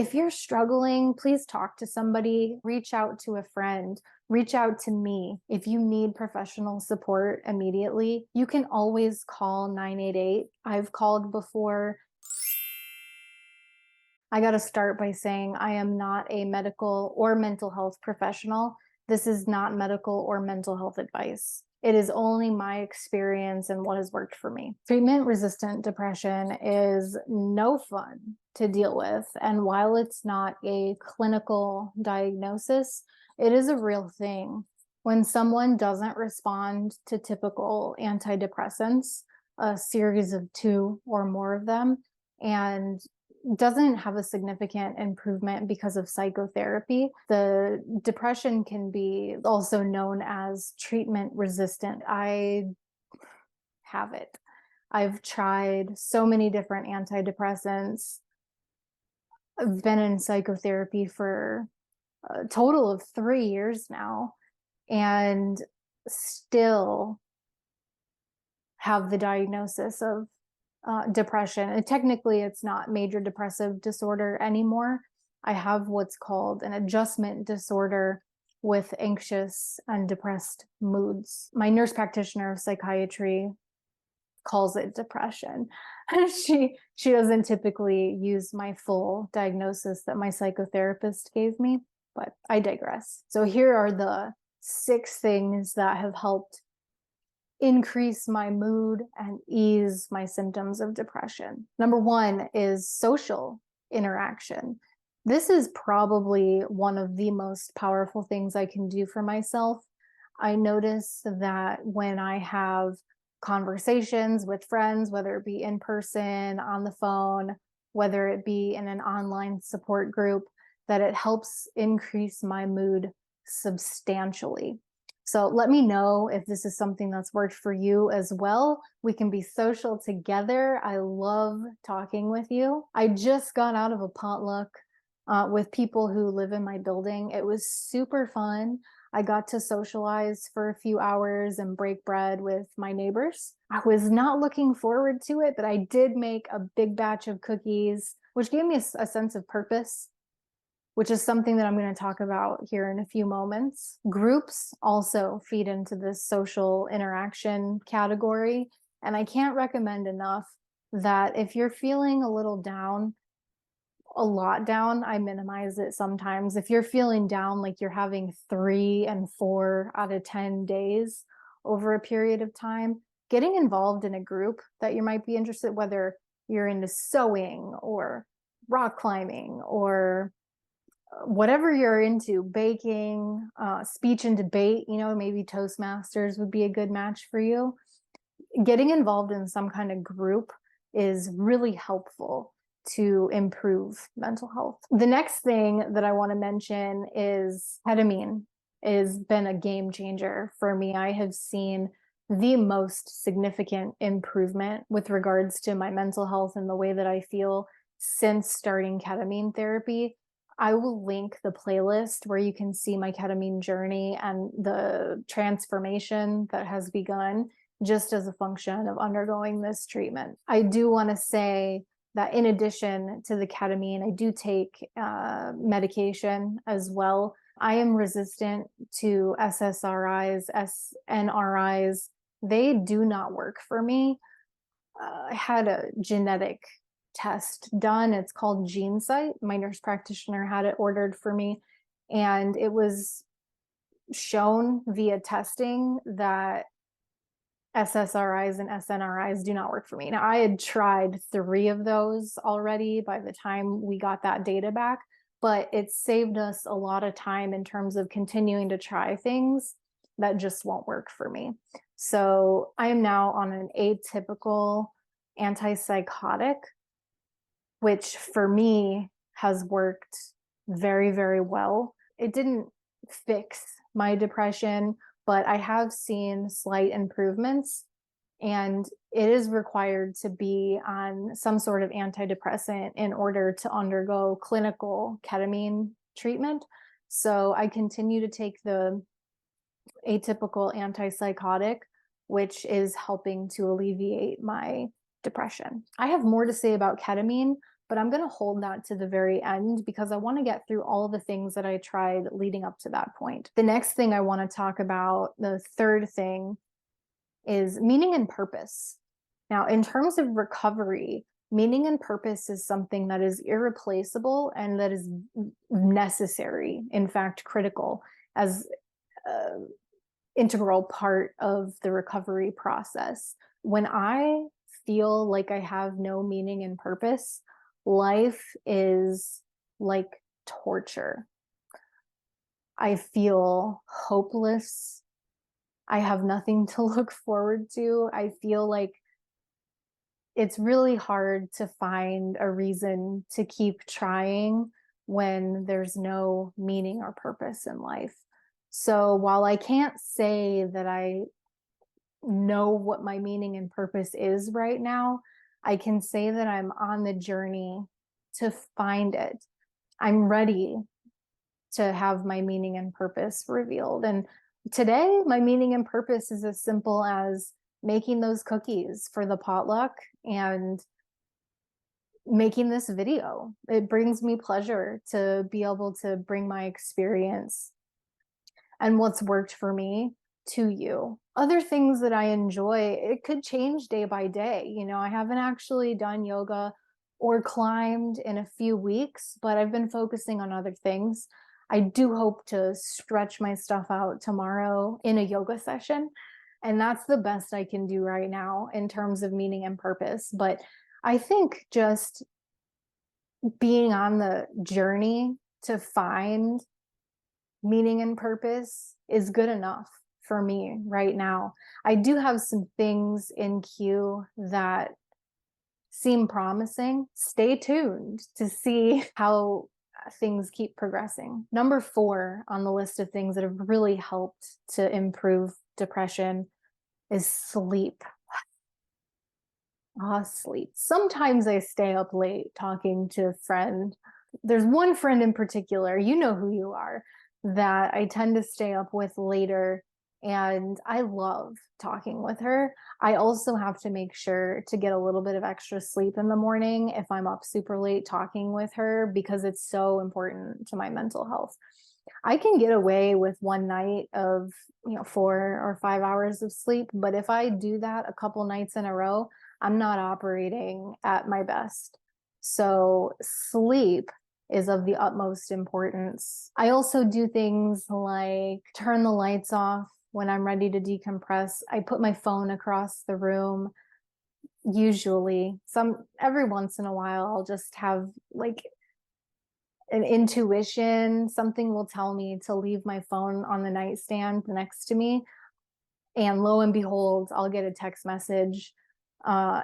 If you're struggling, please talk to somebody, reach out to a friend, reach out to me. If you need professional support immediately, you can always call 988. I've called before. I got to start by saying I am not a medical or mental health professional. This is not medical or mental health advice. It is only my experience and what has worked for me. Treatment-resistant depression is no fun to deal with. And while it's not a clinical diagnosis, it is a real thing. When someone doesn't respond to typical antidepressants, a series of 2 or more of them, and doesn't have a significant improvement because of psychotherapy, the depression can be also known as treatment resistant. I have it. I've tried so many different antidepressants. I've been in psychotherapy for a total of 3 years now, and still have the diagnosis of depression. And technically, it's not major depressive disorder anymore. I have what's called an adjustment disorder with anxious and depressed moods. My nurse practitioner of psychiatry calls it depression. She doesn't typically use my full diagnosis that my psychotherapist gave me, but I digress. So here are the 6 things that have helped increase my mood and ease my symptoms of depression. Number 1 is social interaction. This is probably one of the most powerful things I can do for myself. I notice that when I have conversations with friends, whether it be in person, on the phone, whether it be in an online support group, that it helps increase my mood substantially. So let me know if this is something that's worked for you as well. We can be social together. I love talking with you. I just got out of a potluck with people who live in my building. It was super fun. I got to socialize for a few hours and break bread with my neighbors. I was not looking forward to it, but I did make a big batch of cookies, which gave me a sense of purpose, which is something that I'm going to talk about here in a few moments. Groups also feed into this social interaction category. And I can't recommend enough that if you're feeling a little down, a lot down, I minimize it sometimes. If you're feeling down, like you're having 3 and 4 out of 10 days over a period of time, getting involved in a group that you might be interested, whether you're into sewing or rock climbing or whatever you're into, baking, speech and debate, maybe Toastmasters would be a good match for you. Getting involved in some kind of group is really helpful to improve mental health. The next thing that I want to mention is ketamine has been a game changer for me. I have seen the most significant improvement with regards to my mental health and the way that I feel since starting ketamine therapy. I will link the playlist where you can see my ketamine journey and the transformation that has begun just as a function of undergoing this treatment. I do want to say that in addition to the ketamine, I do take medication as well. I am resistant to SSRIs, SNRIs. They do not work for me. I had a genetic test done. It's called GeneSight. My nurse practitioner had it ordered for me, and it was shown via testing that SSRIs and SNRIs do not work for me. Now, I had tried 3 of those already by the time we got that data back, but it saved us a lot of time in terms of continuing to try things that just won't work for me. So I am now on an atypical antipsychotic, which for me has worked very, very well. It didn't fix my depression, but I have seen slight improvements, and it is required to be on some sort of antidepressant in order to undergo clinical ketamine treatment. So I continue to take the atypical antipsychotic, which is helping to alleviate my depression. I have more to say about ketamine, but I'm going to hold that to the very end because I want to get through all the things that I tried leading up to that point. The next thing I want to talk about, the third thing, is meaning and purpose. Now, in terms of recovery, meaning and purpose is something that is irreplaceable and that is necessary, in fact, critical as an integral part of the recovery process. When I feel like I have no meaning and purpose, life is like torture. I feel hopeless. I have nothing to look forward to. I feel like it's really hard to find a reason to keep trying when there's no meaning or purpose in life. So while I can't say that I know what my meaning and purpose is right now, I can say that I'm on the journey to find it. I'm ready to have my meaning and purpose revealed. And today, my meaning and purpose is as simple as making those cookies for the potluck and making this video. It brings me pleasure to be able to bring my experience and what's worked for me to you. Other things that I enjoy, it could change day by day. You know, I haven't actually done yoga or climbed in a few weeks, but I've been focusing on other things. I do hope to stretch my stuff out tomorrow in a yoga session. And that's the best I can do right now in terms of meaning and purpose. But I think just being on the journey to find meaning and purpose is good enough for me right now. I do have some things in queue that seem promising. Stay tuned to see how things keep progressing. Number 4 on the list of things that have really helped to improve depression is sleep. Sleep. Sometimes I stay up late talking to a friend. There's one friend in particular, you know who you are, that I tend to stay up with later, and I love talking with her. I also have to make sure to get a little bit of extra sleep in the morning if I'm up super late talking with her, because it's so important to my mental health. I can get away with one night of, 4 or 5 hours of sleep, but if I do that a couple nights in a row, I'm not operating at my best. So sleep is of the utmost importance. I also do things like turn the lights off when I'm ready to decompress. I put my phone across the room. Usually, every once in a while, I'll just have like an intuition. Something will tell me to leave my phone on the nightstand next to me. And lo and behold, I'll get a text message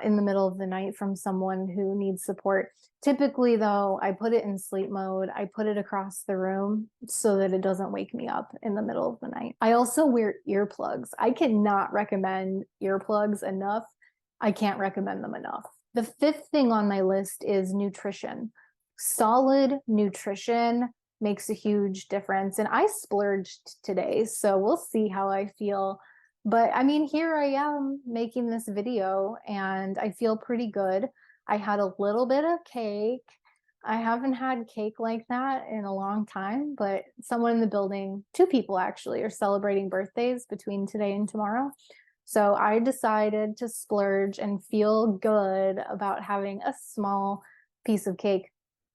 in the middle of the night from someone who needs support. Typically, though, I put it in sleep mode. I put it across the room so that it doesn't wake me up in the middle of the night. I also wear earplugs. I cannot recommend earplugs enough. I can't recommend them enough. The 5th thing on my list is nutrition. Solid nutrition makes a huge difference. And I splurged today, so we'll see how I feel. But I mean, here I am making this video and I feel pretty good. I had a little bit of cake. I haven't had cake like that in a long time, but someone in the building, 2 people actually, are celebrating birthdays between today and tomorrow. So I decided to splurge and feel good about having a small piece of cake.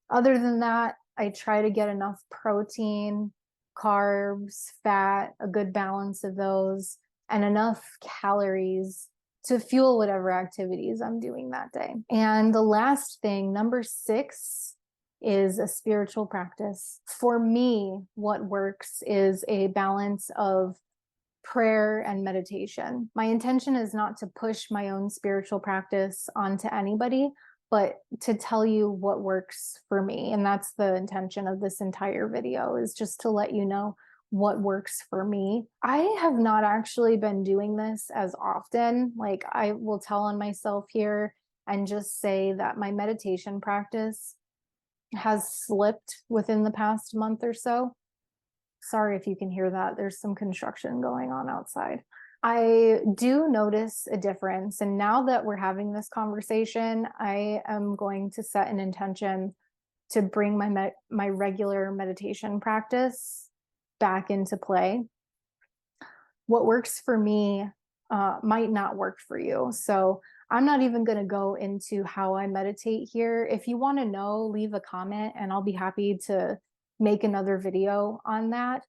Other than that, I try to get enough protein, carbs, fat, a good balance of those, and enough calories to fuel whatever activities I'm doing that day. And the last thing, number 6, is a spiritual practice. For me, what works is a balance of prayer and meditation. My intention is not to push my own spiritual practice onto anybody, but to tell you what works for me. And that's the intention of this entire video, is just to let you know what works for me. I have not actually been doing this as often. Like, I will tell on myself here and just say that my meditation practice has slipped within the past month or so. Sorry if you can hear that. There's some construction going on outside. I do notice a difference. And now that we're having this conversation, I am going to set an intention to bring my regular meditation practice back into play. What works for me might not work for you. So I'm not even going to go into how I meditate here. If you want to know, leave a comment and I'll be happy to make another video on that.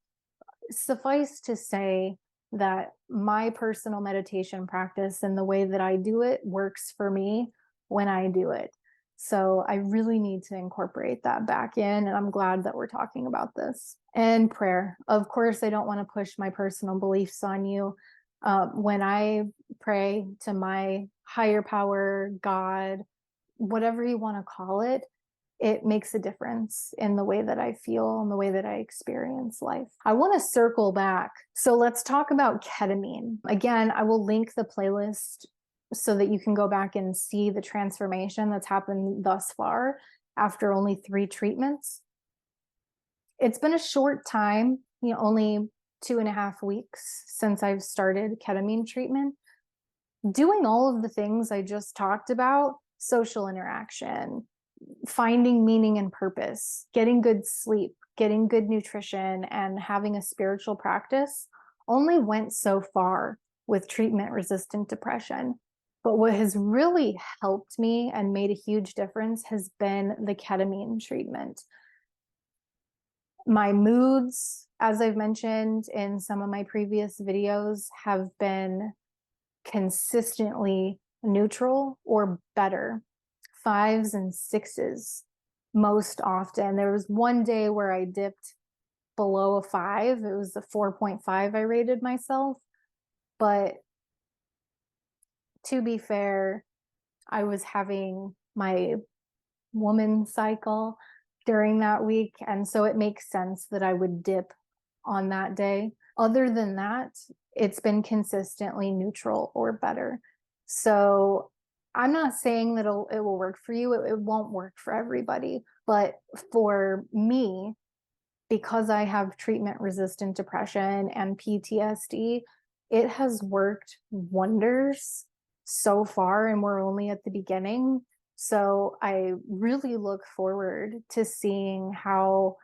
Suffice to say that my personal meditation practice and the way that I do it works for me when I do it. So I really need to incorporate that back in, and I'm glad that we're talking about this. And prayer. Of course, I don't want to push my personal beliefs on you. When I pray to my higher power, God, whatever you want to call it makes a difference in the way that I feel and the way that I experience life. I want to circle back. So let's talk about ketamine. Again, I will link the playlist so that you can go back and see the transformation that's happened thus far after only 3 treatments. It's been a short time, only 2.5 weeks since I've started ketamine treatment. Doing all of the things I just talked about, social interaction, finding meaning and purpose, getting good sleep, getting good nutrition, and having a spiritual practice only went so far with treatment-resistant depression. But what has really helped me and made a huge difference has been the ketamine treatment. My moods, as I've mentioned in some of my previous videos, have been consistently neutral or better. 5s and 6s most often. There was one day where I dipped below a 5. It was a 4.5 I rated myself. But to be fair, I was having my woman cycle during that week. And so it makes sense that I would dip on that day. Other than that, it's been consistently neutral or better. So I'm not saying that it will work for you. It won't work for everybody. But for me, because I have treatment-resistant depression and PTSD, it has worked wonders so far, and we're only at the beginning. So I really look forward to seeing how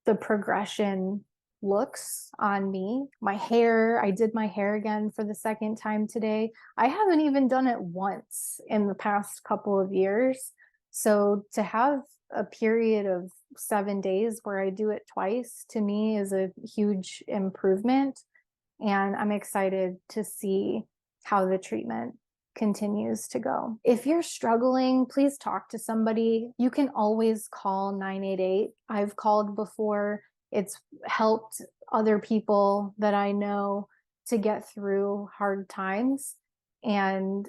the progression looks on me. My hair, I did my hair again for the 2nd time today. I haven't even done it once in the past couple of years. So to have a period of 7 days where I do it twice, to me is a huge improvement. And I'm excited to see how the treatment continues to go. If you're struggling, please talk to somebody. You can always call 988. I've called before. It's helped other people that I know to get through hard times. And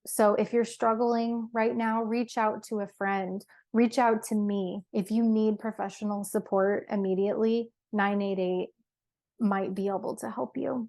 so if you're struggling right now, reach out to a friend, reach out to me. If you need professional support immediately, 988 might be able to help you.